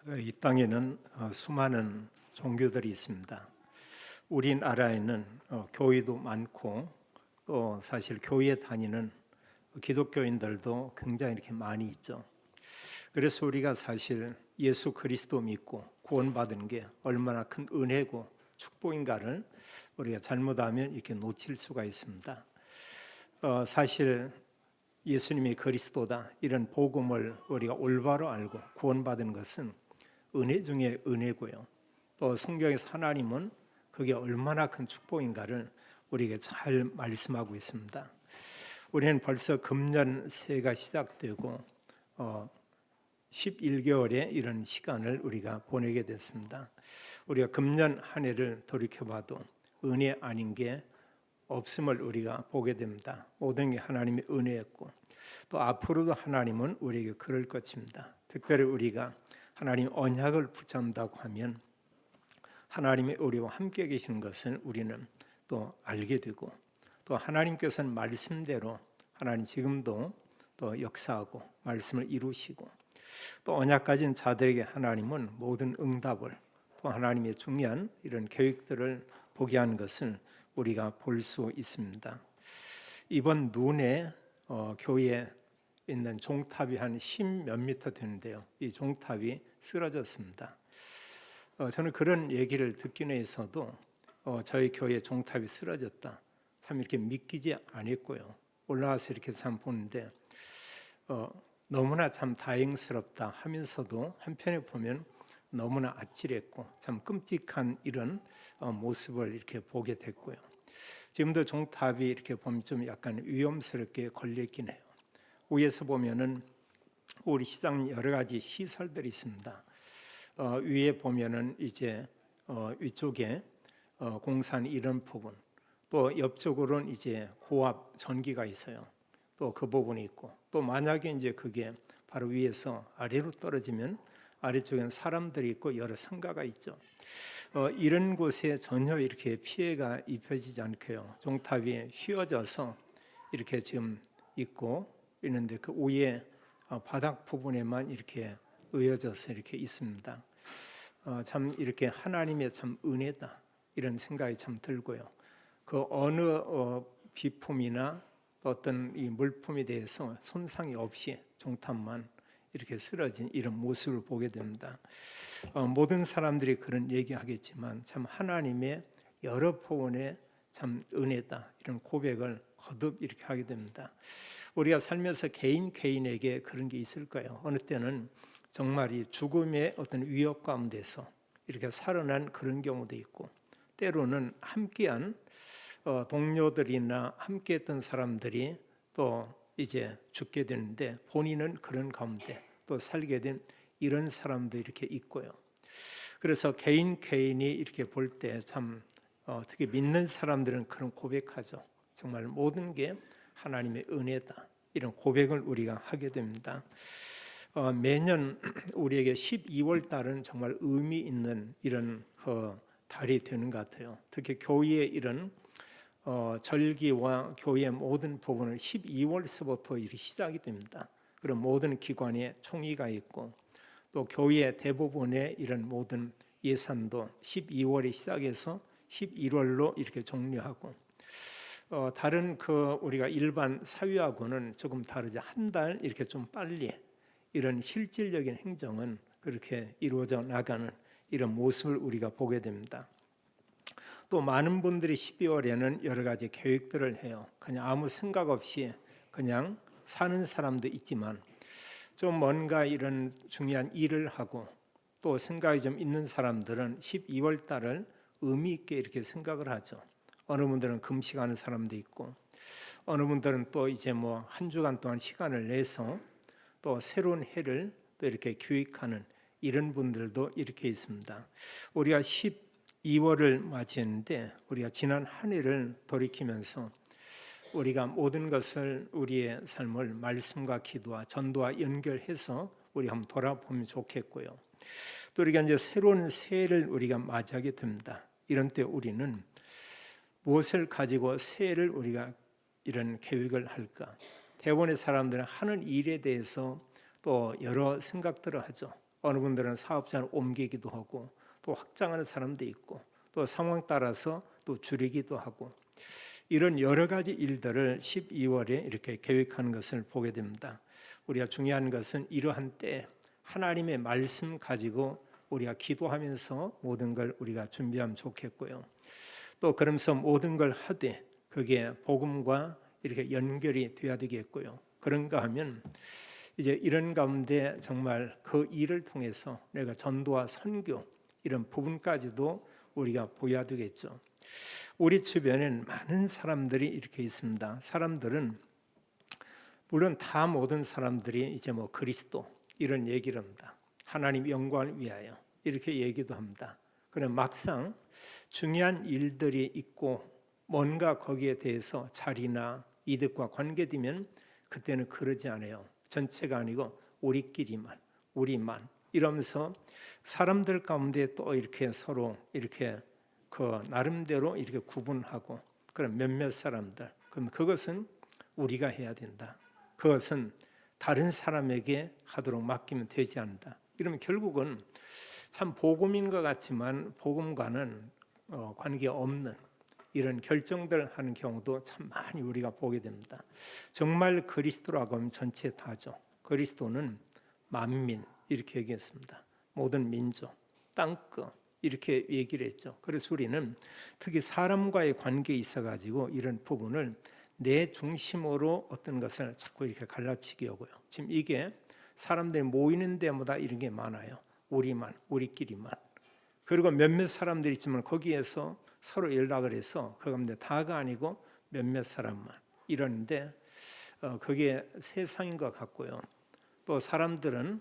이 땅에는 수많은 종교들이 있습니다. 우리나라에는 교회도 많고 또 사실 교회에 다니는 기독교인들도 굉장히 이렇게 많이 있죠. 그래서 우리가 사실 예수 그리스도 믿고 구원받은 게 얼마나 큰 은혜고 축복인가를 우리가 잘못하면 이렇게 놓칠 수가 있습니다. 사실 예수님이 그리스도다 이런 복음을 우리가 올바로 알고 구원받은 것은 은혜 중에 은혜고요. 또 성경에서 하나님은 그게 얼마나 큰 축복인가를 우리에게 잘 말씀하고 있습니다. 우리는 벌써 금년 새해가 시작되고 11개월의 이런 시간을 우리가 보내게 됐습니다. 우리가 금년 한 해를 돌이켜봐도 은혜 아닌 게 없음을 우리가 보게 됩니다. 모든 게 하나님의 은혜였고 또 앞으로도 하나님은 우리에게 그럴 것입니다. 특별히 우리가 하나님 언약을 붙잡는다고 하면 하나님이 우리와 함께 계시는 것을 우리는 또 알게 되고 또 하나님께서는 말씀대로 하나님 지금도 또 역사하고 말씀을 이루시고 또 언약 가진 자들에게 하나님은 모든 응답을 또 하나님의 중요한 이런 계획들을 보게 하는 것을 우리가 볼 수 있습니다. 이번 눈에 교회에 있는 종탑이 한 10몇 미터 되는데요. 이 종탑이 쓰러졌습니다. 저는 그런 얘기를 듣기는 해서도 저희 교회 종탑이 쓰러졌다. 참 이렇게 믿기지 않았고요. 올라와서 이렇게 참 보는데 너무나 참 다행스럽다 하면서도 한편에 보면 너무나 아찔했고 참 끔찍한 이런 모습을 이렇게 보게 됐고요. 지금도 종탑이 이렇게 보면 좀 약간 위험스럽게 걸려있긴 해요. 위에서 보면은 우리 시장 여러 가지 시설들이 있습니다. 위에 보면은 이제 위쪽에 공사한 이런 부분, 또 옆쪽으로는 이제 고압 전기가 있어요. 또 그 부분이 있고, 또 만약에 이제 그게 바로 위에서 아래로 떨어지면 아래쪽에는 사람들이 있고 여러 상가가 있죠. 이런 곳에 전혀 이렇게 피해가 입혀지지 않고요. 종탑이 휘어져서 이렇게 지금 있고 있는데 그 위에 바닥 부분에만 이렇게 의어져서 이렇게 있습니다. 참 이렇게 하나님의 참 은혜다 이런 생각이 참 들고요. 그 어느 비품이나 어떤 이 물품에 대해서 손상이 없이 종탑만 이렇게 쓰러진 이런 모습을 보게 됩니다. 모든 사람들이 그런 얘기하겠지만 참 하나님의 여러 포원의 참 은혜다 이런 고백을 거듭 이렇게 하게 됩니다. 우리가 살면서 개인에게 그런 게 있을까요? 어느 때는 정말 이 죽음의 어떤 위협 가운데서 이렇게 살아난 그런 경우도 있고 때로는 함께한 동료들이나 함께했던 사람들이 또 이제 죽게 되는데 본인은 그런 가운데 또 살게 된 이런 사람도 이렇게 있고요. 그래서 개인이 이렇게 볼 때 참 특히 믿는 사람들은 그런 고백하죠. 정말 모든 게 하나님의 은혜다. 이런 고백을 우리가 하게 됩니다. 매년 우리에게 12월 달은 정말 의미 있는 이런 달이 되는 것 같아요. 특히 교회의 이런 절기와 교회의 모든 부분을 12월서부터 일이 시작이 됩니다. 그런 모든 기관에 총의가 있고 또 교회의 대부분의 이런 모든 예산도 12월에 시작해서 11월로 이렇게 종료하고 다른 우리가 일반 사회하고는 조금 다르지 한 달 이렇게 좀 빨리 이런 실질적인 행정은 그렇게 이루어져 나가는 이런 모습을 우리가 보게 됩니다. 또 많은 분들이 12월에는 여러 가지 계획들을 해요. 그냥 아무 생각 없이 그냥 사는 사람도 있지만 좀 뭔가 이런 중요한 일을 하고 또 생각이 좀 있는 사람들은 12월 달을 의미 있게 이렇게 생각을 하죠. 어느 분들은 금식하는 사람도 있고 어느 분들은 또 이제 뭐 한 주간 동안 시간을 내서 또 새로운 해를 또 이렇게 기획하는 이런 분들도 이렇게 있습니다. 우리가 12월을 맞이했는데 우리가 지난 한 해를 돌이키면서 우리가 모든 것을 우리의 삶을 말씀과 기도와 전도와 연결해서 우리 한번 돌아보면 좋겠고요. 또 우리가 이제 새로운 새해를 우리가 맞이하게 됩니다. 이런 때 우리는 무엇을 가지고 새해를 우리가 이런 계획을 할까? 대부분의 사람들은 하는 일에 대해서 또 여러 생각들을 하죠. 어느 분들은 사업장을 옮기기도 하고 또 확장하는 사람도 있고 또 상황 따라서 또 줄이기도 하고 이런 여러 가지 일들을 12월에 이렇게 계획하는 것을 보게 됩니다. 우리가 중요한 것은 이러한 때 하나님의 말씀 가지고 우리가 기도하면서 모든 걸 우리가 준비하면 좋겠고요. 또 그러면서 모든 걸 하되 그게 복음과 이렇게 연결이 돼야 되겠고요. 그런가 하면 이제 이런 가운데 정말 그 일을 통해서 내가 전도와 선교 이런 부분까지도 우리가 보여야 되겠죠. 우리 주변엔 많은 사람들이 이렇게 있습니다. 사람들은 물론 다 모든 사람들이 이제 뭐 그리스도 이런 얘기를 합니다. 하나님 영광을 위하여 이렇게 얘기도 합니다. 그러나 막상 중요한 일들이 있고 뭔가 거기에 대해서 자리나 이득과 관계되면 그때는 그러지 않아요. 전체가 아니고 우리끼리만, 우리만 이러면서 사람들 가운데 또 이렇게 서로 이렇게 그 나름대로 이렇게 구분하고 그런 몇몇 사람들. 그럼 그것은 우리가 해야 된다. 그것은 다른 사람에게 하도록 맡기면 되지 않는다. 이러면 결국은 참 복음인 것 같지만 복음과는 관계없는 이런 결정들 하는 경우도 참 많이 우리가 보게 됩니다. 정말 그리스도라고 하면 전체 다죠. 그리스도는 만민 이렇게 얘기했습니다. 모든 민족, 땅끝 이렇게 얘기를 했죠. 그래서 우리는 특히 사람과의 관계에 있어가지고 이런 부분을 내 중심으로 어떤 것을 자꾸 이렇게 갈라치기 하고요. 지금 이게 사람들이 모이는 데마다 이런 게 많아요. 우리만, 우리끼리만. 그리고 몇몇 사람들이 있지만 거기에서 서로 연락을 해서 그 가운데 다가 아니고 몇몇 사람만 이러는데 그게 세상인 것 같고요. 또 사람들은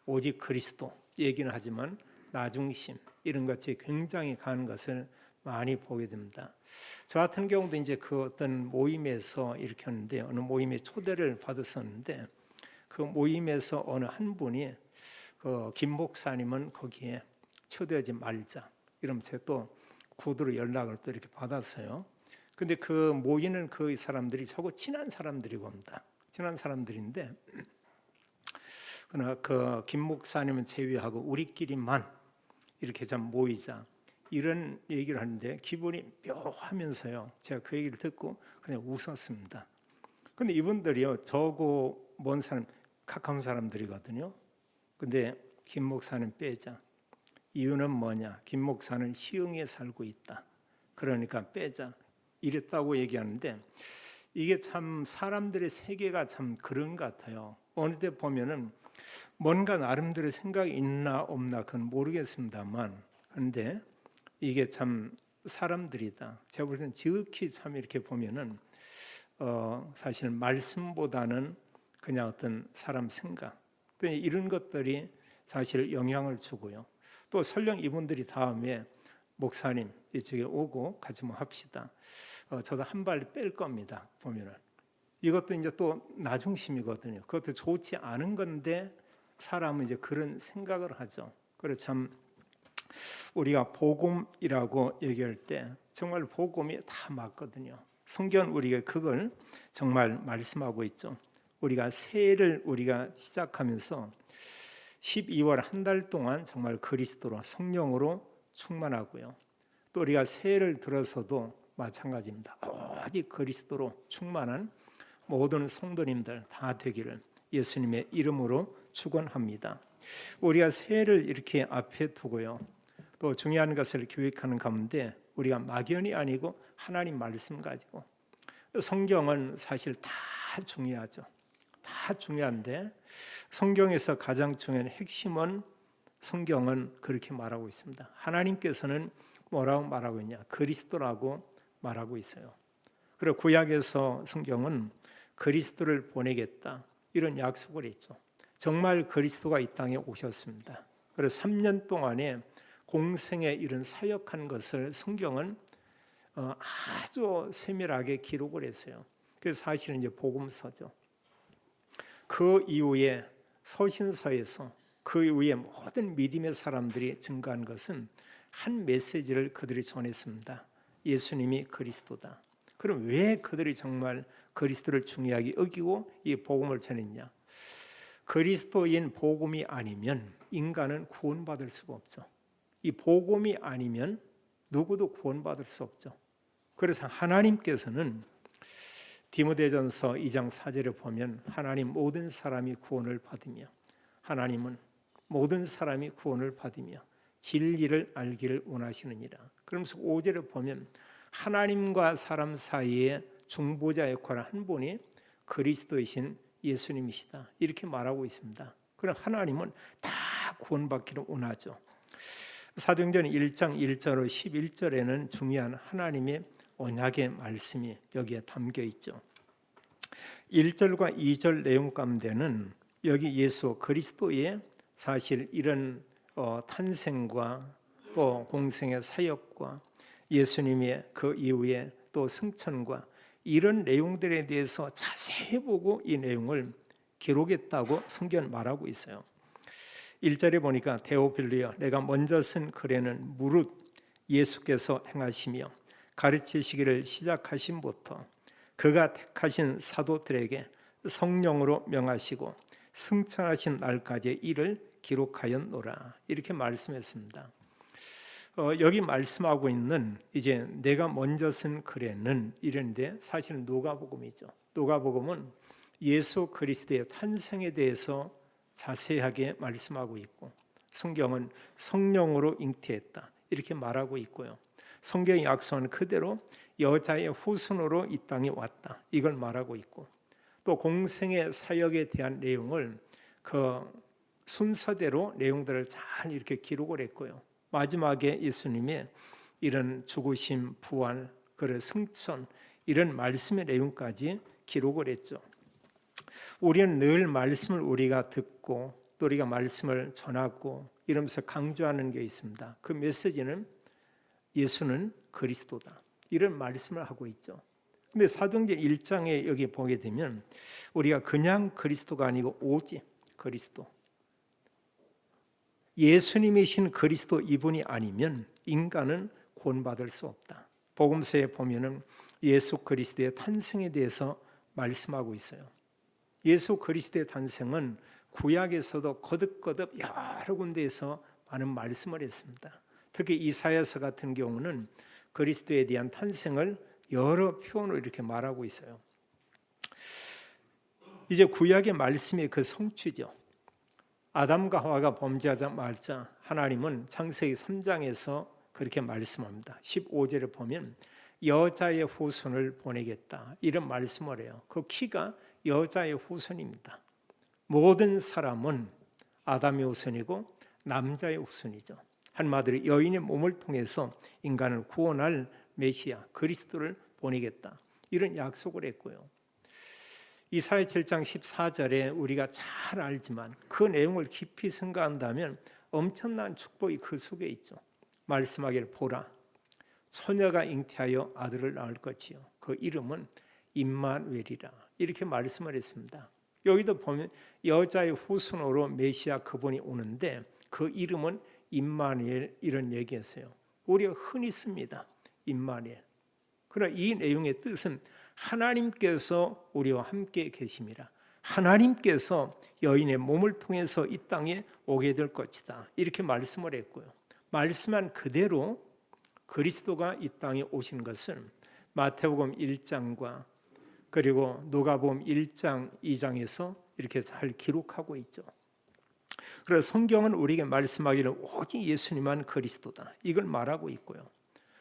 오직 그리스도 얘기는 하지만 나 중심 이런 것이 굉장히 강한 것을 많이 보게 됩니다. 저 같은 경우도 이제 그 어떤 모임에서 이렇게 하는데 어느 모임에 초대를 받았었는데 그 모임에서 어느 한 분이 그 김 목사님은 거기에 초대하지 말자 이러면 제가 또 구두로 연락을 또 이렇게 받았어요. 근데 그 모이는 그 사람들이 저거 친한 사람들이고 합니다. 친한 사람들인데 그러나 그 김 목사님은 제외하고 우리끼리만 이렇게 좀 모이자 이런 얘기를 하는데 기분이 묘하면서요. 제가 그 얘기를 듣고 그냥 웃었습니다. 근데 이분들이요 저고 먼 사람 가까운 사람들이거든요. 근데 김 목사는 빼자. 이유는 뭐냐? 김 목사는 시흥에 살고 있다. 그러니까 빼자. 이랬다고 얘기하는데 이게 참 사람들의 세계가 참 그런 것 같아요. 어느 때 보면은 뭔가 나름대로 생각이 있나 없나 그건 모르겠습니다만 그런데 이게 참 사람들이다. 제가 볼 때는 지극히 참 이렇게 보면은 사실 말씀보다는 그냥 어떤 사람 생각 이런 것들이 사실 영향을 주고요. 또 설령 이분들이 다음에 목사님 이쪽에 오고 같이 뭐 합시다. 저도 한 발 뺄 겁니다. 보면은 이것도 이제 또 나중심이거든요. 그것도 좋지 않은 건데 사람은 이제 그런 생각을 하죠. 그래서 참 우리가 복음이라고 얘기할 때 정말 복음이 다 맞거든요. 성경 우리가 그걸 정말 말씀하고 있죠. 우리가 새해를 우리가 시작하면서 12월 한 달 동안 정말 그리스도로 성령으로 충만하고요. 또 우리가 새해를 들어서도 마찬가지입니다. 오직 그리스도로 충만한 모든 성도님들 다 되기를 예수님의 이름으로 축원합니다. 우리가 새해를 이렇게 앞에 두고요. 또 중요한 것을 교육하는 가운데 우리가 막연이 아니고 하나님 말씀 가지고 성경은 사실 다 중요하죠. 다 중요한데 성경에서 가장 중요한 핵심은 성경은 그렇게 말하고 있습니다. 하나님께서는 뭐라고 말하고 있냐? 그리스도라고 말하고 있어요. 그리고 구약에서 성경은 그리스도를 보내겠다 이런 약속을 했죠. 정말 그리스도가 이 땅에 오셨습니다. 그래서 3년 동안에 공생의 이런 사역한 것을 성경은 아주 세밀하게 기록을 했어요. 그래서 사실은 이제 복음서죠. 그 이후에 서신서에서 그 이후에 모든 믿음의 사람들이 증거한 것은 한 메시지를 그들이 전했습니다. 예수님이 그리스도다. 그럼 왜 그들이 정말 그리스도를 중요하게 여기고 이 복음을 전했냐? 그리스도인 복음이 아니면 인간은 구원받을 수가 없죠. 이 복음이 아니면 누구도 구원받을 수 없죠. 그래서 하나님께서는 디모데전서 2장 4절에 보면 하나님 모든 사람이 구원을 받으며 하나님은 모든 사람이 구원을 받으며 진리를 알기를 원하시느니라. 그러면서 5절에 보면 하나님과 사람 사이에 중보자 역할을 한 분이 그리스도이신 예수님이시다. 이렇게 말하고 있습니다. 그럼 하나님은 다 구원받기를 원하죠. 사도행전 1장 1절로 11절에는 중요한 하나님의 언약의 말씀이 여기에 담겨 있죠. 1절과 2절 내용 가운데는 여기 예수 그리스도의 사실 이런 탄생과 또 공생의 사역과 예수님의 그 이후에 또 승천과 이런 내용들에 대해서 자세히 보고 이 내용을 기록했다고 성경은 말하고 있어요. 1절에 보니까 데오필리여 내가 먼저 쓴 글에는 무릇 예수께서 행하시며 가르치시기를 시작하심부터 그가 택하신 사도들에게 성령으로 명하시고 승천하신 날까지의 일을 기록하였노라. 이렇게 말씀했습니다. 여기 말씀하고 있는 이제 내가 먼저 쓴 글에는 이런데 사실은 누가복음이죠. 누가복음은 예수 그리스도의 탄생에 대해서 자세하게 말씀하고 있고 성경은 성령으로 잉태했다 이렇게 말하고 있고요. 성경이 약속한 그대로 여자의 후손으로 이 땅에 왔다 이걸 말하고 있고 또 공생의 사역에 대한 내용을 그 순서대로 내용들을 잘 이렇게 기록을 했고요. 마지막에 예수님의 이런 죽으심, 부활, 그리고 승천 이런 말씀의 내용까지 기록을 했죠. 우리는 늘 말씀을 우리가 듣고 또 우리가 말씀을 전하고 이러면서 강조하는 게 있습니다. 그 메시지는 예수는 그리스도다 이런 말씀을 하고 있죠. 근데 사도행전 1장에 여기 보게 되면 우리가 그냥 그리스도가 아니고 오직 그리스도 예수님이신 그리스도 이분이 아니면 인간은 구원받을 수 없다. 복음서에 보면은 예수 그리스도의 탄생에 대해서 말씀하고 있어요. 예수 그리스도의 탄생은 구약에서도 거듭거듭 여러 군데에서 많은 말씀을 했습니다. 특히 이사야서 같은 경우는 그리스도에 대한 탄생을 여러 표현으로 이렇게 말하고 있어요. 이제 구약의 말씀이 그 성취죠. 아담과 하와가 범죄하자마자 하나님은 창세기 3장에서 그렇게 말씀합니다. 15절에 보면 여자의 후손을 보내겠다 이런 말씀을 해요. 그 키가 여자의 후손입니다. 모든 사람은 아담의 후손이고 남자의 후손이죠. 한마디로 여인의 몸을 통해서 인간을 구원할 메시아 그리스도를 보내겠다 이런 약속을 했고요. 이사야 7장 14절에 우리가 잘 알지만 그 내용을 깊이 생각한다면 엄청난 축복이 그 속에 있죠. 말씀하기를 보라 처녀가 잉태하여 아들을 낳을 것이요 그 이름은 임마누엘이라 이렇게 말씀을 했습니다. 여기도 보면 여자의 후손으로 메시아 그분이 오는데 그 이름은 임마누엘 이런 얘기했어요. 우리가 흔히 씁니다. 임마누엘. 그러나 이 내용의 뜻은 하나님께서 우리와 함께 계심이라. 하나님께서 여인의 몸을 통해서 이 땅에 오게 될 것이다. 이렇게 말씀을 했고요. 말씀한 그대로 그리스도가 이 땅에 오신 것은 마태복음 1장과 그리고 누가복음 1장 2장에서 이렇게 잘 기록하고 있죠. 그래서 성경은 우리에게 말씀하기를 오직 예수님만 그리스도다. 이걸 말하고 있고요.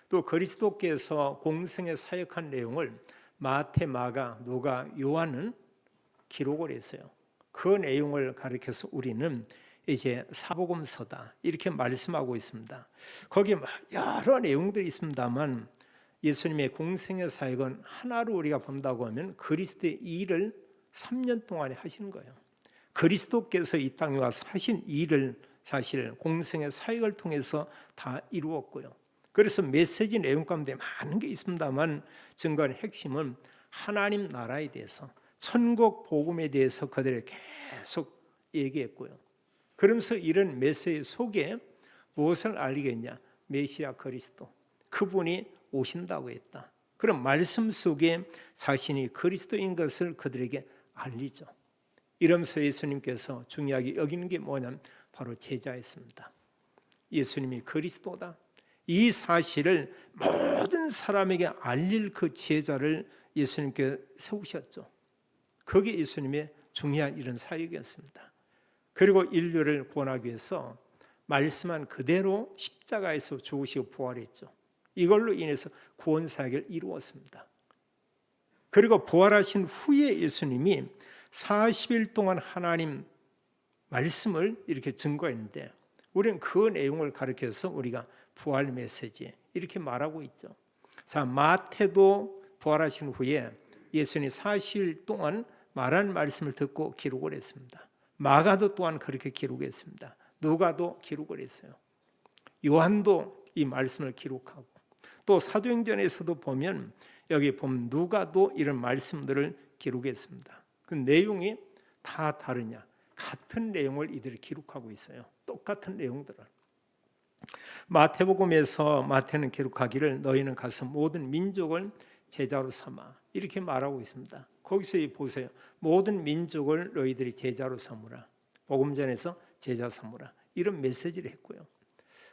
또 그리스도께서 공생에 사역한 내용을 마태, 마가, 누가, 요한은 기록을 했어요. 그 내용을 가리켜서 우리는 이제 사복음서다 이렇게 말씀하고 있습니다. 거기에 여러 내용들이 있습니다만 예수님의 공생의 사역은 하나로 우리가 본다고 하면 그리스도의 일을 3년 동안에 하시는 거예요. 그리스도께서 이 땅에 와서 하신 일을 사실 공생의 사역을 통해서 다 이루었고요. 그래서 메시지 내용 가운데 많은 게 있습니다만 증거의 핵심은 하나님 나라에 대해서 천국 복음에 대해서 그들이 계속 얘기했고요. 그러면서 이런 메시지 속에 무엇을 알리겠냐? 메시아 그리스도 그분이 오신다고 했다. 그럼 말씀 속에 자신이 그리스도인 것을 그들에게 알리죠. 이러면서 예수님께서 중요하게 여기는 게 뭐냐면 바로 제자였습니다. 예수님이 그리스도다. 이 사실을 모든 사람에게 알릴 그 제자를 예수님께 세우셨죠. 그게 예수님의 중요한 이런 사역이었습니다. 그리고 인류를 구원하기 위해서 말씀한 그대로 십자가에서 죽으시고 부활했죠. 이걸로 인해서 구원 사역을 이루었습니다. 그리고 부활하신 후에 예수님이 40일 동안 하나님 말씀을 이렇게 증거했는데 우리는 그 내용을 가르쳐서 우리가 부활 메시지 이렇게 말하고 있죠. 자, 마태도 부활하신 후에 예수님이 40일 동안 말한 말씀을 듣고 기록을 했습니다. 마가도 또한 그렇게 기록했습니다. 누가도 기록을 했어요. 요한도 이 말씀을 기록하고 또 사도행전에서도 보면 여기 보면 누가도 이런 말씀들을 기록했습니다. 그 내용이 다 다르냐? 같은 내용을 이들이 기록하고 있어요. 똑같은 내용들을. 마태복음에서 마태는 기록하기를 너희는 가서 모든 민족을 제자로 삼아 이렇게 말하고 있습니다. 거기서 보세요. 모든 민족을 너희들이 제자로 삼으라. 복음전에서 제자 삼으라. 이런 메시지를 했고요.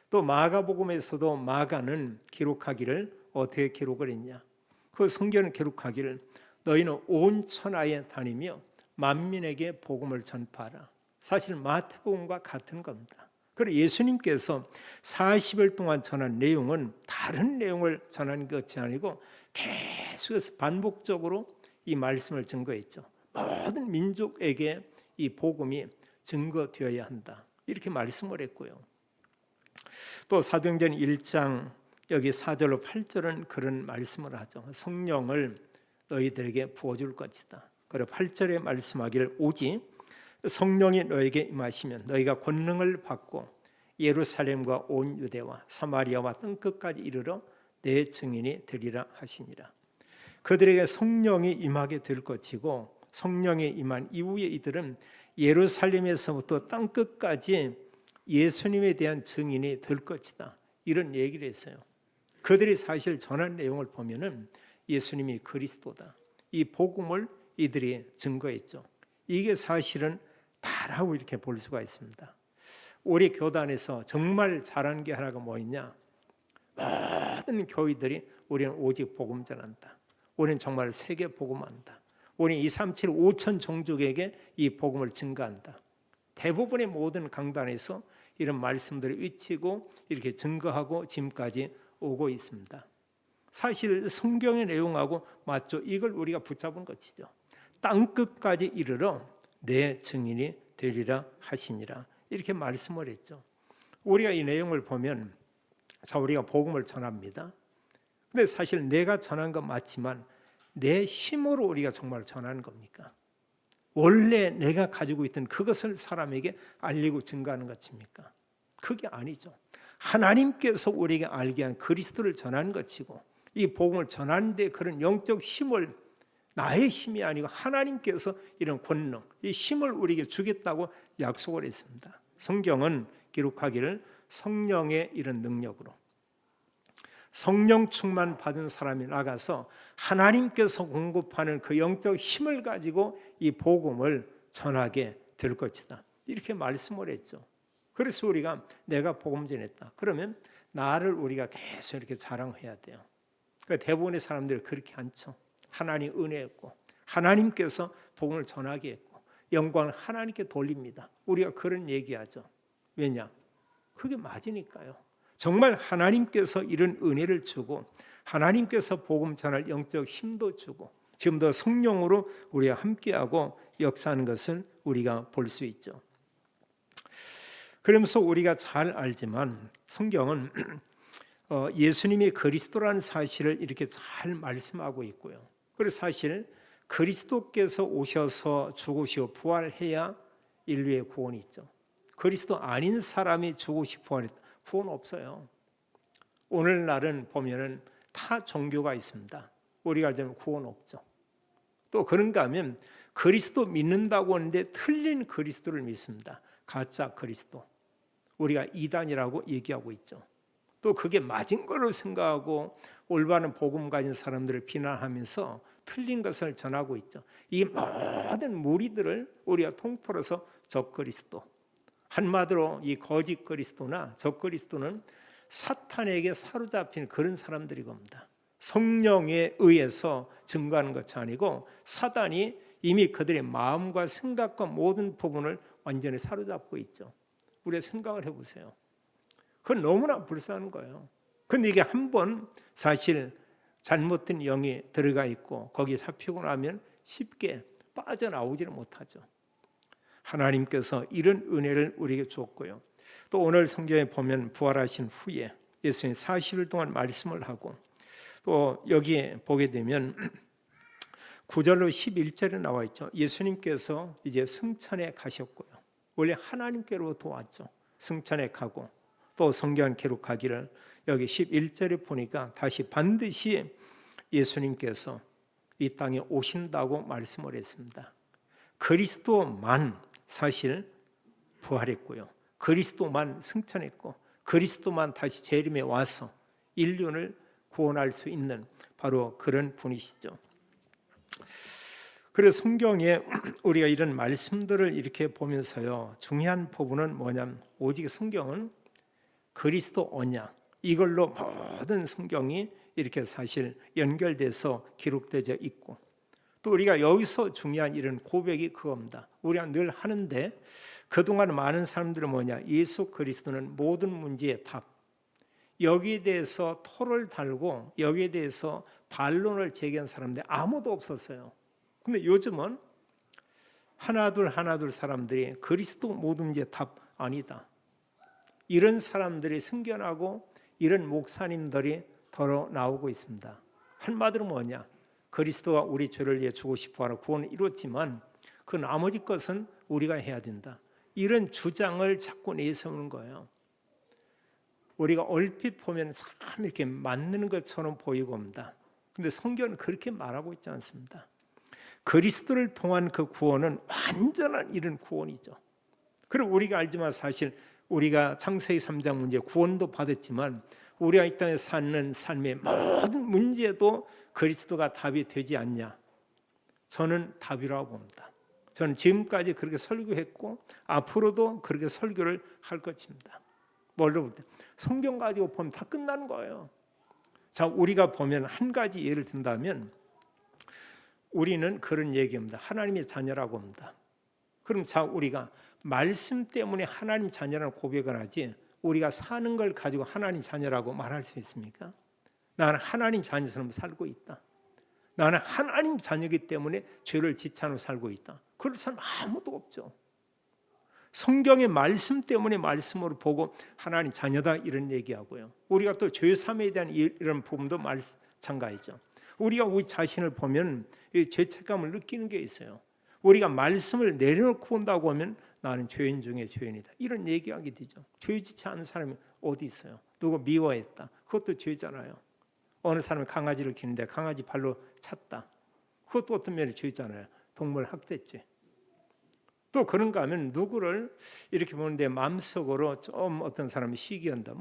또 마가복음에서도 마가는 기록하기를 어떻게 기록을 했냐? 그 성경은 기록하기를 너희는 온 천하에 다니며 만민에게 복음을 전파하라. 사실 마태복음과 같은 겁니다. 그리고 예수님께서 40일 동안 전한 내용은 다른 내용을 전한 것이 아니고 계속해서 반복적으로 이 말씀을 증거했죠. 모든 민족에게 이 복음이 증거되어야 한다. 이렇게 말씀을 했고요. 또 사도행전 1장 여기 4절로 8절은 그런 말씀을 하죠. 성령을 너희들에게 부어줄 것이다. 그리고 8절에 말씀하기를 오직 성령이 너에게 임하시면 너희가 권능을 받고 예루살렘과 온 유대와 사마리아와 땅끝까지 이르러 내 증인이 되리라 하시니라. 그들에게 성령이 임하게 될 것이고 성령이 임한 이후에 이들은 예루살렘에서부터 땅끝까지 예수님에 대한 증인이 될 것이다. 이런 얘기를 했어요. 그들이 사실 전한 내용을 보면은 예수님이 그리스도다. 이 복음을 이들이 증거했죠. 이게 사실은 다라고 이렇게 볼 수가 있습니다. 우리 교단에서 정말 잘하는 게 하나가 뭐 있냐? 모든 교회들이 우리는 오직 복음 전한다. 우리는 정말 세계 복음한다. 우리는 237 5천 종족에게 이 복음을 증거한다. 대부분의 모든 강단에서 이런 말씀들을 외치고 이렇게 증거하고 지금까지 오고 있습니다. 사실 성경의 내용하고 맞죠? 이걸 우리가 붙잡은 것이죠. 땅끝까지 이르러 내 증인이 되리라 하시니라. 이렇게 말씀을 했죠. 우리가 이 내용을 보면 자, 우리가 복음을 전합니다. 근데 사실 내가 전한 건 맞지만 내 힘으로 우리가 정말 전하는 겁니까? 원래 내가 가지고 있던 그것을 사람에게 알리고 증거하는 것입니까? 그게 아니죠. 하나님께서 우리에게 알게 한 그리스도를 전하는 것이고 이 복음을 전하는 데 그런 영적 힘을 나의 힘이 아니고 하나님께서 이런 권능, 이 힘을 우리에게 주겠다고 약속을 했습니다. 성경은 기록하기를 성령의 이런 능력으로 성령 충만 받은 사람이 나가서 하나님께서 공급하는 그 영적 힘을 가지고 이 복음을 전하게 될 것이다. 이렇게 말씀을 했죠. 그래서 우리가 내가 복음 전했다. 그러면 나를 우리가 계속 이렇게 자랑해야 돼요. 그러니까 대부분의 사람들이 그렇게 않죠. 하나님 은혜였고 하나님께서 복음을 전하게 했고 영광을 하나님께 돌립니다. 우리가 그런 얘기하죠. 왜냐? 그게 맞으니까요. 정말 하나님께서 이런 은혜를 주고 하나님께서 복음 전할 영적 힘도 주고 지금도 성령으로 우리가 함께하고 역사하는 것을 우리가 볼 수 있죠. 그러면서 우리가 잘 알지만 성경은 예수님이 그리스도라는 사실을 이렇게 잘 말씀하고 있고요. 그래서 사실 그리스도께서 오셔서 죽으시고 부활해야 인류의 구원이 있죠. 그리스도 아닌 사람이 죽으시고 부활했다. 구원 없어요. 오늘날은 보면은 타 종교가 있습니다. 우리가 알자면 구원 없죠. 또 그런가 하면 그리스도 믿는다고 하는데 틀린 그리스도를 믿습니다. 가짜 그리스도. 우리가 이단이라고 얘기하고 있죠. 또 그게 맞은 거로 생각하고 올바른 복음 가진 사람들을 비난하면서 틀린 것을 전하고 있죠. 이 모든 무리들을 우리가 통틀어서 적그리스도, 한마디로 이 거짓 그리스도나 적그리스도는 사탄에게 사로잡힌 그런 사람들이 겁니다. 성령에 의해서 증거하는 것이 아니고 사단이 이미 그들의 마음과 생각과 모든 부분을 완전히 사로잡고 있죠. 우리가 생각을 해보세요. 그건 너무나 불쌍한 거예요. 근데 이게 한번 사실 잘못된 영이 들어가 있고 거기에 잡히고 나면 쉽게 빠져나오지를 못하죠. 하나님께서 이런 은혜를 우리에게 줬고요. 또 오늘 성경에 보면 부활하신 후에 예수님 40일 동안 말씀을 하고 또 여기에 보게 되면 9절로 11절에 나와 있죠. 예수님께서 이제 승천에 가셨고요. 원래 하나님께로부터 왔죠. 승천에 가고 또 성경 기록하기를 여기 11절에 보니까 다시 반드시 예수님께서 이 땅에 오신다고 말씀을 했습니다. 그리스도만 사실 부활했고요. 그리스도만 승천했고 그리스도만 다시 재림에 와서 인류를 구원할 수 있는 바로 그런 분이시죠. 그래서 성경에 우리가 이런 말씀들을 이렇게 보면서요, 중요한 부분은 뭐냐면 오직 성경은 그리스도 언약, 이걸로 모든 성경이 이렇게 사실 연결돼서 기록되어 있고, 또 우리가 여기서 중요한 이런 고백이 그겁니다. 우리가 늘 하는데 그동안 많은 사람들은 뭐냐, 예수 그리스도는 모든 문제의 답, 여기에 대해서 토를 달고 여기에 대해서 반론을 제기한 사람들이 아무도 없었어요. 근데 요즘은 하나둘 사람들이 그리스도 모든 문제의 답 아니다, 이런 사람들이 생겨나고 이런 목사님들이 더러 나오고 있습니다. 한마디로 뭐냐, 그리스도가 우리 죄를 위해 주고 싶어하는 구원을 이뤘지만 그 나머지 것은 우리가 해야 된다, 이런 주장을 자꾸 내세우는 거예요. 우리가 얼핏 보면 참 이렇게 맞는 것처럼 보이고 옵니다. 근데 성경은 그렇게 말하고 있지 않습니다. 그리스도를 통한 그 구원은 완전한 이런 구원이죠. 그리고 우리가 알지만 사실 우리가 창세기 3장 문제 구원도 받았지만 우리가 이 땅에 사는 삶의 모든 문제도 그리스도가 답이 되지 않냐? 저는 답이라고 봅니다. 저는 지금까지 그렇게 설교했고 앞으로도 그렇게 설교를 할 것입니다. 뭘로 볼 때? 성경 가지고 보면 다 끝나는 거예요. 자, 우리가 보면 한 가지 예를 든다면 우리는 그런 얘기입니다. 하나님의 자녀라고 합니다. 그럼 자, 우리가 말씀 때문에 하나님 자녀라는 고백을 하지 우리가 사는 걸 가지고 하나님 자녀라고 말할 수 있습니까? 나는 하나님 자녀처럼 살고 있다, 나는 하나님 자녀이기 때문에 죄를 지지 않고 살고 있다, 그럴 사람 아무도 없죠. 성경의 말씀 때문에 말씀으로 보고 하나님 자녀다 이런 얘기하고요. 우리가 또 죄사함에 대한 이런 부분도 마찬가지죠. 우리가 우리 자신을 보면 죄책감을 느끼는 게 있어요. 우리가 말씀을 내려놓고 본다고 하면 나는 죄인 중에 죄인이다, 이런 얘기하게 되죠. 죄 짓지 않은 사람이 어디 있어요? 누구 미워했다, 그것도 죄잖아요. 어느 사람이 강아지를 키우는데 강아지 발로 찼다, 그것도 어떤 면에 죄잖아요. 동물 학대죄. 또 그런가 하면 누구를 이렇게 보는데 마음속으로 좀 어떤 사람이 시기한다,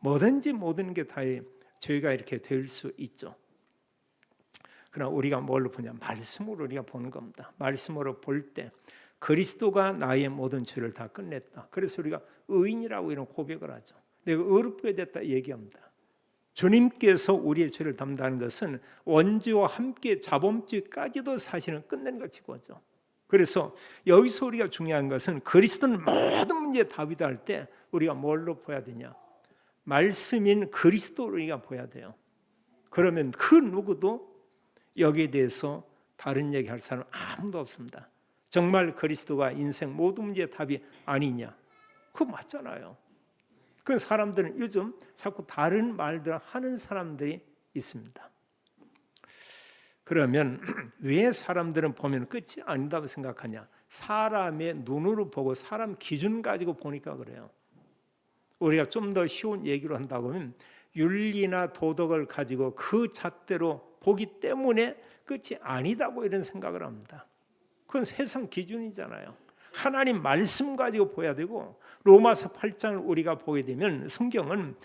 뭐든지 모든 게 다 죄가 이렇게 될 수 있죠. 그러나 우리가 뭘로 보냐, 말씀으로 우리가 보는 겁니다. 말씀으로 볼 때 그리스도가 나의 모든 죄를 다 끝냈다, 그래서 우리가 의인이라고 이런 고백을 하죠. 내가 의롭게 됐다 얘기합니다. 주님께서 우리의 죄를 담당하는 것은 원죄와 함께 자범죄까지도 사실은 끝낸 것이고죠. 그래서 여기서 우리가 중요한 것은 그리스도는 모든 문제의 답이다 할 때 우리가 뭘로 보야 되냐, 말씀인 그리스도를 우리가 보야 돼요. 그러면 그 누구도 여기에 대해서 다른 얘기할 사람 아무도 없습니다. 정말 그리스도가 인생 모든 문제의 답이 아니냐, 그거 맞잖아요. 그 사람들은 요즘 자꾸 다른 말들을 하는 사람들이 있습니다. 그러면 왜 사람들은 보면 끝이 아니다고 생각하냐? 사람의 눈으로 보고 사람 기준 가지고 보니까 그래요. 우리가 좀 더 쉬운 얘기로 한다고 하면 윤리나 도덕을 가지고 그 잣대로 보기 때문에 끝이 아니다고 이런 생각을 합니다. 그건 세상 기준이잖아요. 하나님 말씀 가지고 보야 되고, 로마서 8장을 우리가 보게 되면 성경은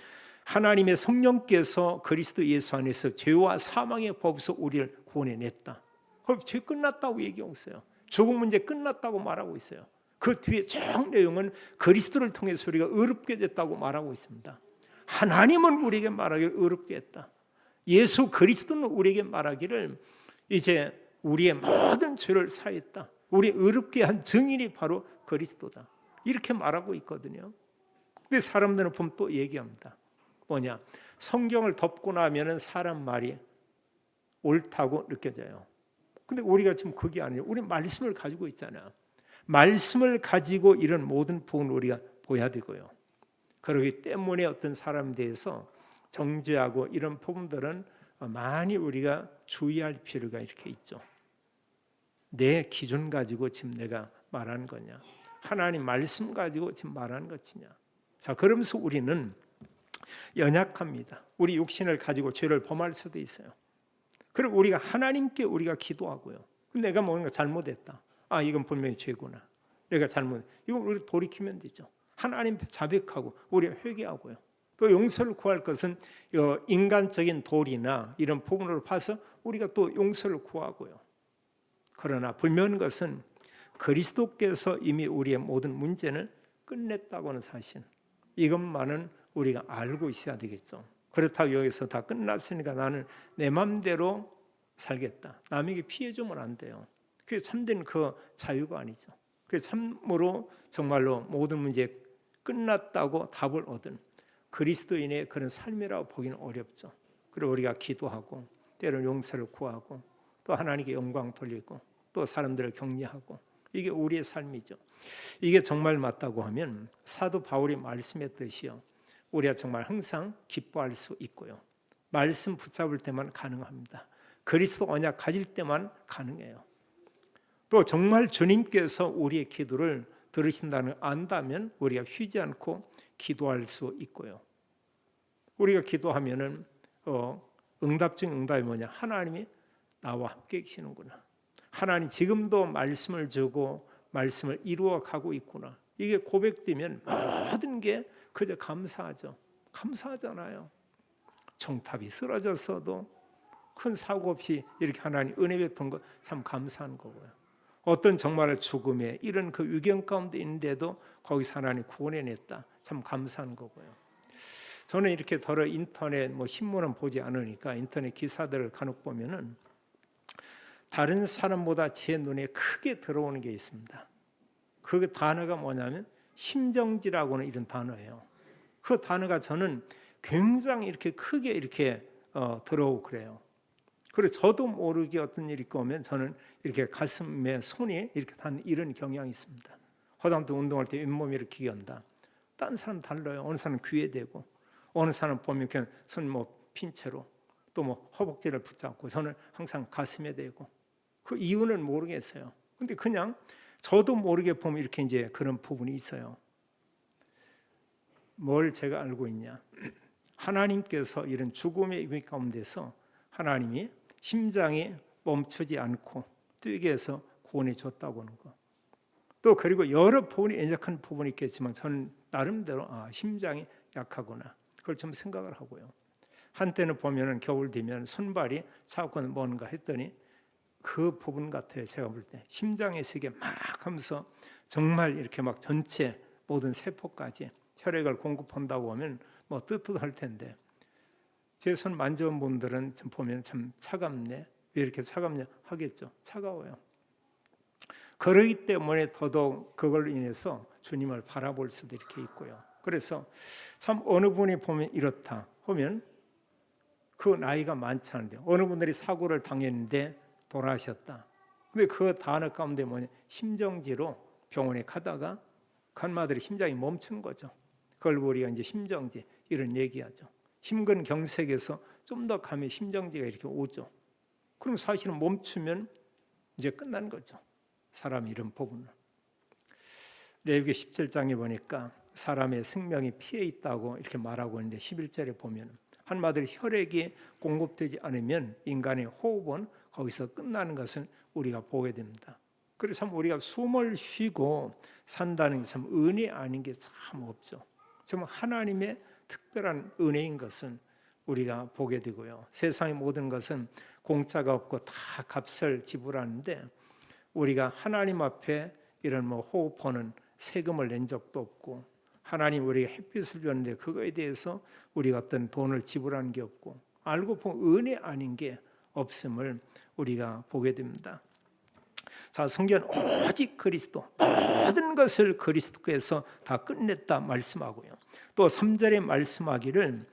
하나님의 성령께서 그리스도 예수 안에서 죄와 사망의 법에서 우리를 구원해냈다. 그럼 죄 끝났다고 얘기하고 있어요. 죽음 문제 끝났다고 말하고 있어요. 그 뒤에 쭉 내용은 그리스도를 통해서 우리가 의롭게 됐다고 말하고 있습니다. 하나님은 우리에게 말하기를 의롭게 했다. 예수 그리스도는 우리에게 말하기를 이제 우리의 모든 죄를 사했다. 우리 의롭게 한 증인이 바로 그리스도다. 이렇게 말하고 있거든요. 근데 사람들은 보면 또 얘기합니다. 뭐냐? 성경을 덮고 나면은 사람 말이 옳다고 느껴져요. 근데 우리가 지금 그게 아니에요. 우리 말씀을 가지고 있잖아요. 말씀을 가지고 이런 모든 부분을 우리가 보야 되고요. 그렇기 때문에 어떤 사람에 대해서 정죄하고 이런 부분들은 많이 우리가 주의할 필요가 이렇게 있죠. 내 기준 가지고 지금 내가 말하는 거냐? 하나님 말씀 가지고 지금 말하는 것이냐? 자, 그러면서 우리는 연약합니다. 우리 육신을 가지고 죄를 범할 수도 있어요. 그리고 우리가 하나님께 우리가 기도하고요. 내가 뭔가 잘못했다. 아, 이건 분명히 죄구나. 내가 잘못. 이거 우리 돌이키면 되죠. 하나님 자백하고 우리가 회개하고요. 또 용서를 구할 것은 인간적인 도리나 이런 부분으로 봐서 우리가 또 용서를 구하고요. 그러나 분명한 것은 그리스도께서 이미 우리의 모든 문제는 끝냈다고 하는 사실. 이것만은 우리가 알고 있어야 되겠죠. 그렇다고 여기서 다 끝났으니까 나는 내 맘대로 살겠다. 남에게 피해주면 안 돼요. 그게 참된 그 자유가 아니죠. 그래서 참으로 정말로 모든 문제 끝났다고 답을 얻은 그리스도인의 그런 삶이라고 보기는 어렵죠. 그리고 우리가 기도하고 때로는 용서를 구하고 또 하나님께 영광 돌리고 또 사람들을 격려하고 이게 우리의 삶이죠. 이게 정말 맞다고 하면 사도 바울이 말씀했듯이요. 우리가 정말 항상 기뻐할 수 있고요. 말씀 붙잡을 때만 가능합니다. 그리스도 언약 가질 때만 가능해요. 또 정말 주님께서 우리의 기도를 들으신다는 안다면 우리가 쉬지 않고 기도할 수 있고요. 우리가 기도하면은 응답 중 응답이 뭐냐? 하나님이 나와 함께 계시는구나. 하나님 지금도 말씀을 주고 말씀을 이루어 가고 있구나. 이게 고백되면 모든 게 그저 감사하죠. 감사하잖아요. 정탑이 쓰러졌어도 큰 사고 없이 이렇게 하나님 은혜 베푼 거 참 감사한 거고요. 어떤 정말 죽음에 이런 그 위경 가운데 있는데도 거기서 하나님 구원해냈다. 참 감사한 거고요. 저는 이렇게 더러 인터넷 신문은 보지 않으니까 인터넷 기사들을 간혹 보면은 다른 사람보다 제 눈에 크게 들어오는 게 있습니다. 그 단어가 뭐냐면 심정지라고는 이런 단어예요. 그 단어가 저는 굉장히 이렇게 크게 이렇게 들어오고 그래요. 그래서 저도 모르게 어떤 일이 있고 오면 저는 이렇게 가슴에 손이 이렇게 단 이런 경향이 있습니다. 허당도 운동할 때 잇몸이 이렇게 기운다. 다른 사람 달라요. 어느 사람은 귀에 대고 어느 사람 보면 그냥 손 핀 채로 또 허벅지를 붙잡고 저는 항상 가슴에 대고 그 이유는 모르겠어요. 근데 그냥 저도 모르게 보면 이렇게 이제 그런 부분이 있어요. 뭘 제가 알고 있냐? 하나님께서 이런 죽음의 위기 가운데서 하나님이 심장이 멈추지 않고 뛰게 해서 구원해 줬다고 하는 거. 또 그리고 여러 부분이 애적한 부분이 있겠지만 저는 나름대로 심장이 약하구나. 그걸 좀 생각을 하고요. 한때는 보면은 겨울 되면 손발이 차갑고 뭔가 했더니 그 부분 같아요. 제가 볼 때 심장의 세계 막 하면서 정말 이렇게 막 전체 모든 세포까지 혈액을 공급한다고 하면 뜨뜻할 텐데 제 손 만져본 분들은 좀 보면 참 차갑네. 왜 이렇게 차갑냐 하겠죠. 차가워요. 그러기 때문에 더더욱 그걸 인해서 주님을 바라볼 수도 이렇게 있고요. 그래서 참 어느 분이 보면 이렇다 하면 그 나이가 많지 않은데 어느 분들이 사고를 당했는데 돌아가셨다. 근데 그 단어 가운데 뭐냐? 심정지로 병원에 가다가 간마들이 심장이 멈춘 거죠. 그걸 우리가 이제 심정지 이런 얘기하죠. 심근경색에서 좀 더 가면 심정지가 이렇게 오죠. 그럼 사실은 멈추면 이제 끝난 거죠. 사람 이런 부분은. 레위기 17장에 보니까 사람의 생명이 피해 있다고 이렇게 말하고 있는데 11절에 보면 한마디로 혈액이 공급되지 않으면 인간의 호흡은 거기서 끝나는 것을 우리가 보게 됩니다. 그래서 참 우리가 숨을 쉬고 산다는 게 참 은혜 아닌 게 참 없죠. 정말 하나님의 특별한 은혜인 것은 우리가 보게 되고요. 세상의 모든 것은 공짜가 없고 다 값을 지불하는데 우리가 하나님 앞에 이런 호흡하는 세금을 낸 적도 없고, 하나님 우리가 햇빛을 줬는데 그거에 대해서 우리가 어떤 돈을 지불한 게 없고, 알고 보면 은혜 아닌 게 없음을 우리가 보게 됩니다. 자, 성경은 오직 그리스도, 모든 것을 그리스도께서 다 끝냈다 말씀하고요. 또 3절에 말씀하기를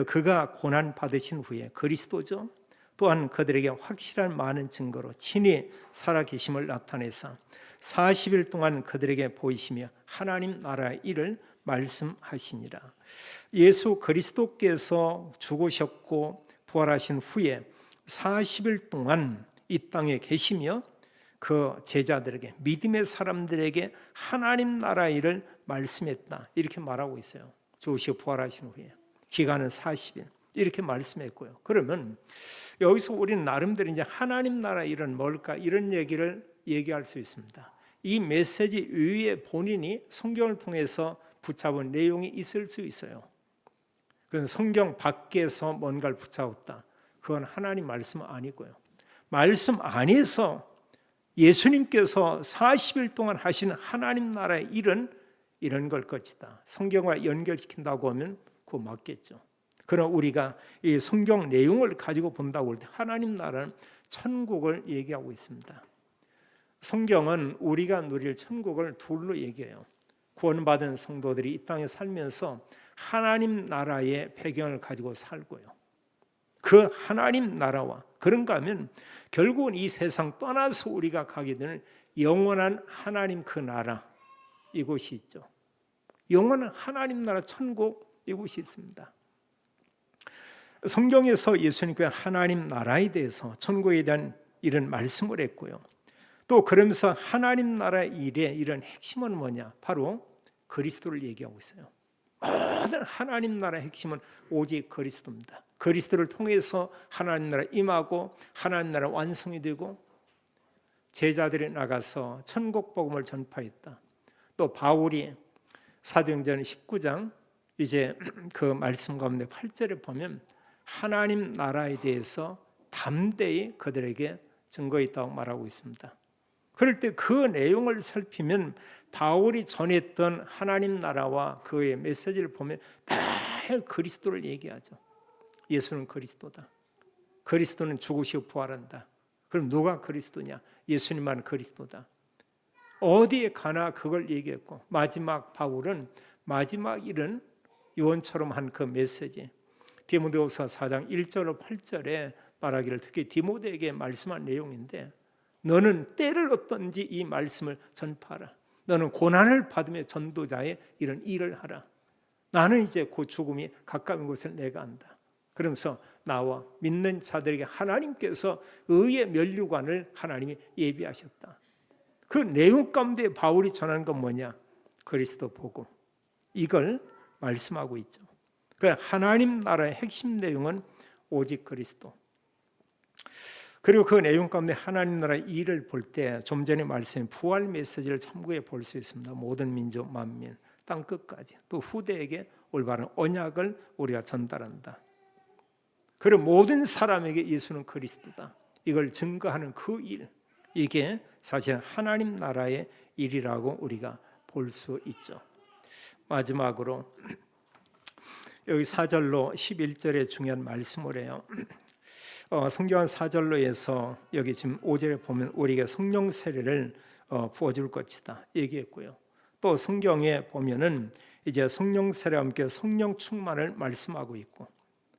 그가 고난 받으신 후에, 그리스도죠, 또한 그들에게 확실한 많은 증거로 친히 살아계심을 나타내사 40일 동안 그들에게 보이시며 하나님 나라의 일을 말씀하시니라. 예수 그리스도께서 죽으셨고 부활하신 후에 40일 동안 이 땅에 계시며 그 제자들에게, 믿음의 사람들에게 하나님 나라의 일을 말씀했다, 이렇게 말하고 있어요. 죽으시고 부활하신 후에 기간은 40일 이렇게 말씀했고요. 그러면 여기서 우리는 나름대로 이제 하나님 나라 일은 뭘까, 이런 얘기를 얘기할 수 있습니다. 이 메시지 위에 본인이 성경을 통해서 붙잡은 내용이 있을 수 있어요. 그건 성경 밖에서 뭔가를 붙잡았다, 그건 하나님 말씀 아니고요. 말씀 안에서 예수님께서 40일 동안 하신 하나님 나라의 일은 이런 걸 것이다, 성경과 연결시킨다고 하면 그거 맞겠죠. 그러나 우리가 이 성경 내용을 가지고 본다고 할 때 하나님 나라는 천국을 얘기하고 있습니다. 성경은 우리가 누릴 천국을 둘로 얘기해요. 구원받은 성도들이 이 땅에 살면서 하나님 나라의 배경을 가지고 살고요. 그 하나님 나라와, 그런가 하면 결국은 이 세상 떠나서 우리가 가게 되는 영원한 하나님 그 나라, 이곳이 있죠. 영원한 하나님 나라 천국, 이곳이 있습니다. 성경에서 예수님께서 하나님 나라에 대해서, 천국에 대한 이런 말씀을 했고요. 또 그러면서 하나님 나라의 일의 이런 핵심은 뭐냐, 바로 그리스도를 얘기하고 있어요. 모든 하나님 나라의 핵심은 오직 그리스도입니다. 그리스도를 통해서 하나님 나라 임하고 하나님 나라 완성이 되고 제자들이 나가서 천국 복음을 전파했다. 또 바울이 사도행전 19장 이제 그 말씀 가운데 8절에 보면 하나님 나라에 대해서 담대히 그들에게 증거했다고 말하고 있습니다. 그럴 때 그 내용을 살피면 바울이 전했던 하나님 나라와 그의 메시지를 보면 다 그리스도를 얘기하죠. 예수는 그리스도다. 그리스도는 죽으시고 부활한다. 그럼 누가 그리스도냐? 예수님만 그리스도다. 어디에 가나 그걸 얘기했고, 마지막 바울은 마지막 일은 요한처럼 한 그 메시지, 디모데후서 4장 1절로 8절에 말하기를, 특히 디모데에게 말씀한 내용인데, 너는 때를 얻든지 이 말씀을 전파하라. 너는 고난을 받으며 전도자의 이런 일을 하라. 나는 이제 곧 죽음이 가까운 곳을 내가 안다. 그러면서 나와 믿는 자들에게 하나님께서 의의 면류관을 하나님이 예비하셨다. 그 내용 가운데 바울이 전하는 건 뭐냐? 그리스도 복음. 이걸 말씀하고 있죠. 그 하나님 나라의 핵심 내용은 오직 그리스도. 그리고 그 내용 가운데 하나님 나라의 일을 볼 때 좀 전에 말씀인 부활 메시지를 참고해 볼 수 있습니다. 모든 민족, 만민, 땅 끝까지, 또 후대에게 올바른 언약을 우리가 전달한다. 그리고 모든 사람에게 예수는 그리스도다, 이걸 증거하는 그 일, 이게 사실 하나님 나라의 일이라고 우리가 볼 수 있죠. 마지막으로 여기 4절로 11절에 중요한 말씀을 해요. 성경 4절로 해서 여기 지금 5절에 보면 우리에게 성령 세례를 부어줄 것이다 얘기했고요. 또 성경에 보면은 이제 성령 세례와 함께 성령 충만을 말씀하고 있고,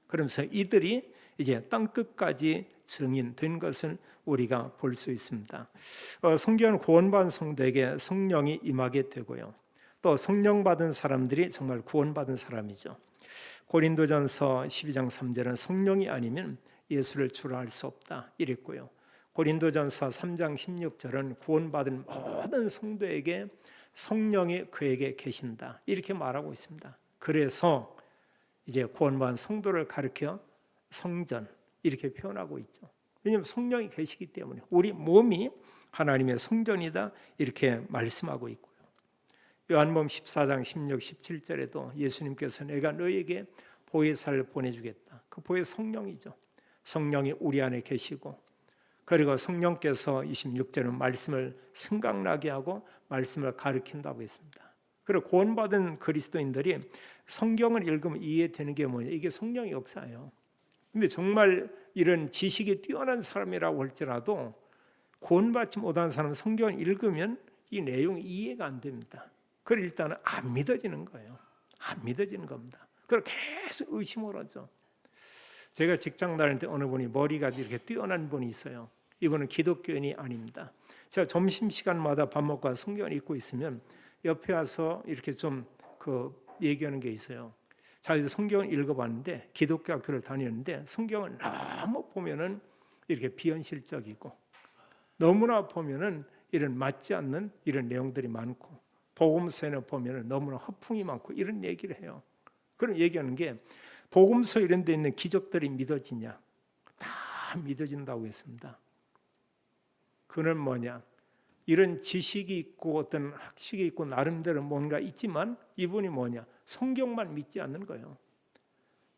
그러면서 이들이 이제 땅 끝까지 증인된 것을 우리가 볼 수 있습니다. 성경은 구원받은 성도에게 성령이 임하게 되고요. 또 성령 받은 사람들이 정말 구원받은 사람이죠. 고린도전서 12장 3절은 성령이 아니면 예수를 주라 수 없다 이랬고요. 고린도전서 3장 16절은 구원받은 모든 성도에게 성령이 그에게 계신다 이렇게 말하고 있습니다. 그래서 이제 구원받은 성도를 가리켜 성전 이렇게 표현하고 있죠. 왜냐하면 성령이 계시기 때문에 우리 몸이 하나님의 성전이다 이렇게 말씀하고 있고요. 요한복음 14장 16, 17절에도 예수님께서 내가 너에게 보혜사를 보내주겠다. 그 보혜 성령이죠. 성령이 우리 안에 계시고, 그리고 성령께서 26절은 말씀을 생각나게 하고 말씀을 가르친다고 했습니다. 그리고 구원받은 그리스도인들이 성경을 읽으면 이해되는 게 뭐냐? 이게 성령의 역사예요. 근데 정말 이런 지식이 뛰어난 사람이라고 할지라도 구원받지 못한 사람은 성경을 읽으면 이 내용이 이해가 안 됩니다. 그걸 일단은 안 믿어지는 거예요. 안 믿어지는 겁니다. 그걸 계속 의심을 하죠. 제가 직장 다닐 때 어느 분이 머리가 이렇게 뛰어난 분이 있어요. 이분은 기독교인이 아닙니다. 제가 점심시간마다 밥 먹고 와서 성경을 읽고 있으면 옆에 와서 이렇게 좀 얘기하는 게 있어요. 자기도 성경을 읽어봤는데 기독교 학교를 다녔는데 성경을 너무 보면은 이렇게 비현실적이고 너무나 보면은 이런 맞지 않는 이런 내용들이 많고 복음서에는 보면은 너무나 허풍이 많고 이런 얘기를 해요. 그런 얘기하는 게 복음서 이런 데 있는 기적들이 믿어지냐? 다 믿어진다고 했습니다. 그는 뭐냐? 이런 지식이 있고 어떤 학식이 있고 나름대로 뭔가 있지만 이분이 뭐냐? 성경만 믿지 않는 거예요.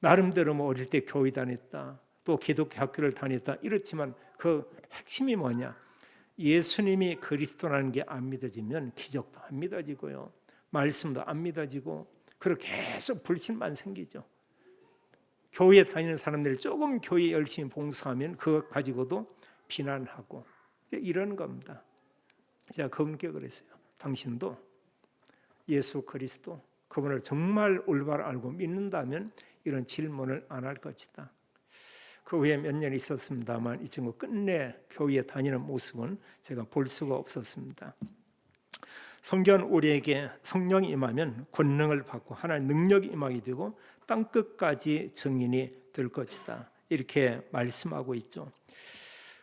나름대로 뭐 어릴 때 교회 다녔다, 또 기독교 학교를 다녔다 이렇지만 그 핵심이 뭐냐? 예수님이 그리스도라는 게 안 믿어지면 기적도 안 믿어지고요, 말씀도 안 믿어지고, 그렇게 계속 불신만 생기죠. 교회 다니는 사람들이 조금 교회 열심히 봉사하면 그것 가지고도 비난하고 이런 겁니다. 제가 그분께 그랬어요. 당신도 예수 그리스도 그분을 정말 올바로 알고 믿는다면 이런 질문을 안 할 것이다. 그 후에 몇 년 있었습니다만 이 친구 끝내 교회에 다니는 모습은 제가 볼 수가 없었습니다. 성경 우리에게 성령이 임하면 권능을 받고 하나님의 능력이 임하게 되고 땅끝까지 증인이 될 것이다. 이렇게 말씀하고 있죠.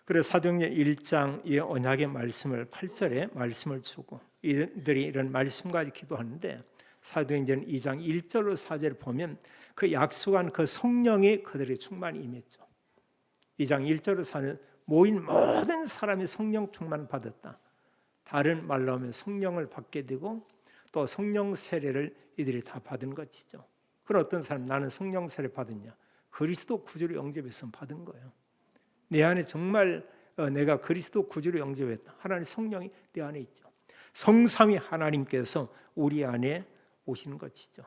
그래서 사도행전 1장 이 언약의 말씀을 8절에 말씀을 주고 이들이 이런 말씀까지 기도하는데 사도행전 2장 1절로 4절을 보면 그 약속한 그 성령이 그들의 충만이 임했죠. 2장 1절로 4는 모인 모든 사람이 성령 충만 받았다. 다른 말로 하면 성령을 받게 되고 또 성령 세례를 이들이 다 받은 것이죠. 그럼 어떤 사람 나는 성령 세례 받았냐? 그리스도 구주로 영접했으면 받은 거예요. 내 안에 정말 내가 그리스도 구주로 영접했다. 하나님 성령이 내 안에 있죠. 성삼위 하나님께서 우리 안에 오시는 것이죠.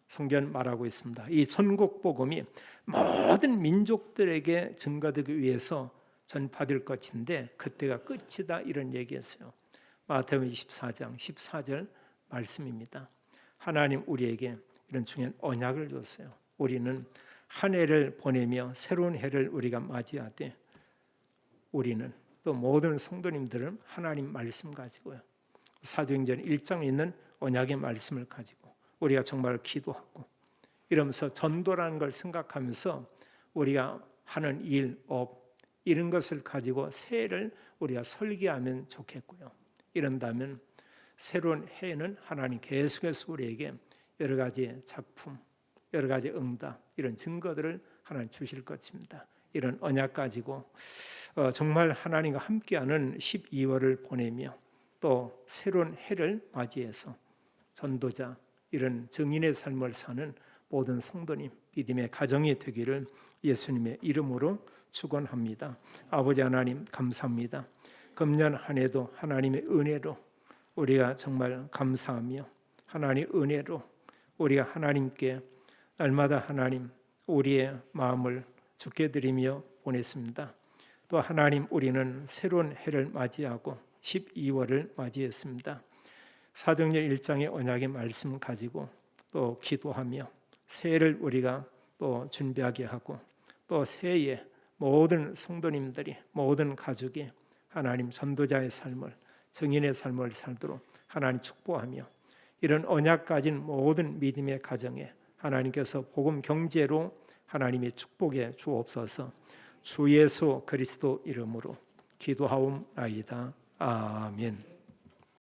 성경 말하고 있습니다. 이 천국 복음이 모든 민족들에게 증거되기 위해서 전파될 것인데 그때가 끝이다 이런 얘기했어요. 마태복음 24장 14절 말씀입니다. 하나님 우리에게 이런 중요한 언약을 줬어요. 우리는 한 해를 보내며 새로운 해를 우리가 맞이하되 우리는 또 모든 성도님들은 하나님 말씀 가지고요, 사도행전 1장에 있는 언약의 말씀을 가지고 우리가 정말 기도하고 이러면서 전도라는 걸 생각하면서 우리가 하는 일, 업 이런 것을 가지고 새해를 우리가 설계하면 좋겠고요. 이런다면 새로운 해에는 하나님 계속해서 우리에게 여러 가지 작품, 여러 가지 응답 이런 증거들을 하나님 주실 것입니다. 이런 언약 가지고 정말 하나님과 함께하는 12월을 보내며 또 새로운 해를 맞이해서 전도자 이런 증인의 삶을 사는 모든 성도님 믿음의 가정이 되기를 예수님의 이름으로 축원합니다. 아버지 하나님 감사합니다. 금년 한 해도 하나님의 은혜로 우리가 정말 감사하며 하나님의 은혜로 우리가 하나님께 날마다 하나님 우리의 마음을 주께 드리며 보냈습니다. 또 하나님 우리는 새로운 해를 맞이하고 12월을 맞이했습니다. 사도행전 1장의 언약의 말씀 가지고 또 기도하며 새해를 우리가 또 준비하게 하고 또 새해에 모든 성도님들이 모든 가족이 하나님 전도자의 삶을 증인의 삶을 살도록 하나님 축복하며 이런 언약 가진 모든 믿음의 가정에 하나님께서 복음 경제로 하나님의 축복에 주옵소서. 주 예수 그리스도 이름으로 기도하옵나이다. 아멘.